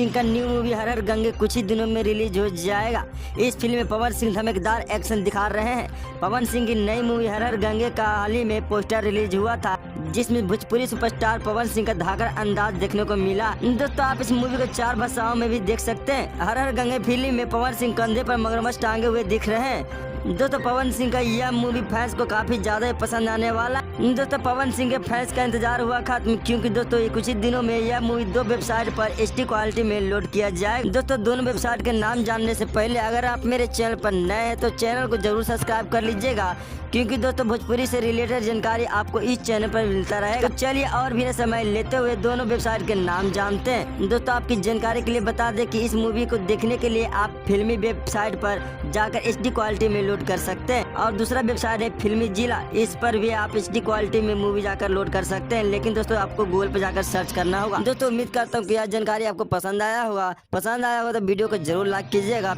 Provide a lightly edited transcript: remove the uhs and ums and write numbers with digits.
सिंह का new movie हर हर गंगे कुछ ही दिनों में रिलीज हो जाएगा। इस फिल्म में पवन सिंह धमाकेदार एक्शन दिखा रहे हैं। पवन सिंह की नई मूवी हर हर गंगे का हाल ही में पोस्टर रिलीज हुआ था, जिसमें भोजपुरी सुपरस्टार पवन सिंह का धाकड़ अंदाज देखने को मिला। दोस्तों आप इस मूवी को 4 भाषाओं में भी देख सकते हैं। हर हर गंगे फिल्म में पवन सिंह कंधे पर मगरमच्छ टांगे हुए दिख रहे हैं। दोस्तों पवन सिंह का यह मूवी फैंस को काफी ज्यादा पसंद आने वाला। दोस्तों पवन सिंह के फैंस का इंतजार हुआ खत्म, क्योंकि दोस्तों ये कुछ ही दिनों में यह मूवी 2 वेबसाइट पर HD क्वालिटी में लोड किया जाएगा। दोस्तों दोनों वेबसाइट के नाम जानने से पहले अगर आप मेरे चैनल पर नए हैं तो चैनल को जरूर सब्सक्राइब कर लीजिएगा, क्योंकि दोस्तों भोजपुरी से रिलेटेड जानकारी आपको इस चैनल पर मिलता रहेगा। तो चलिए और भी समय लेते हुए दोनों वेबसाइट के नाम जानते हैं। दोस्तों आपकी जानकारी के लिए बता दें कि इस मूवी को देखने के लिए आप फिल्मी वेबसाइट पर जाकर HD क्वालिटी में लोड कर सकते हैं, और दूसरा वेबसाइट है फिल्मी जिला, इस पर भी आप HD क्वालिटी में मूवी जाकर लोड कर सकते हैं, लेकिन दोस्तों आपको गूगल पर जाकर सर्च करना होगा। दोस्तों उम्मीद करता हूँ कि यह जानकारी आपको पसंद आया होगा तो वीडियो को जरूर लाइक कीजिएगा।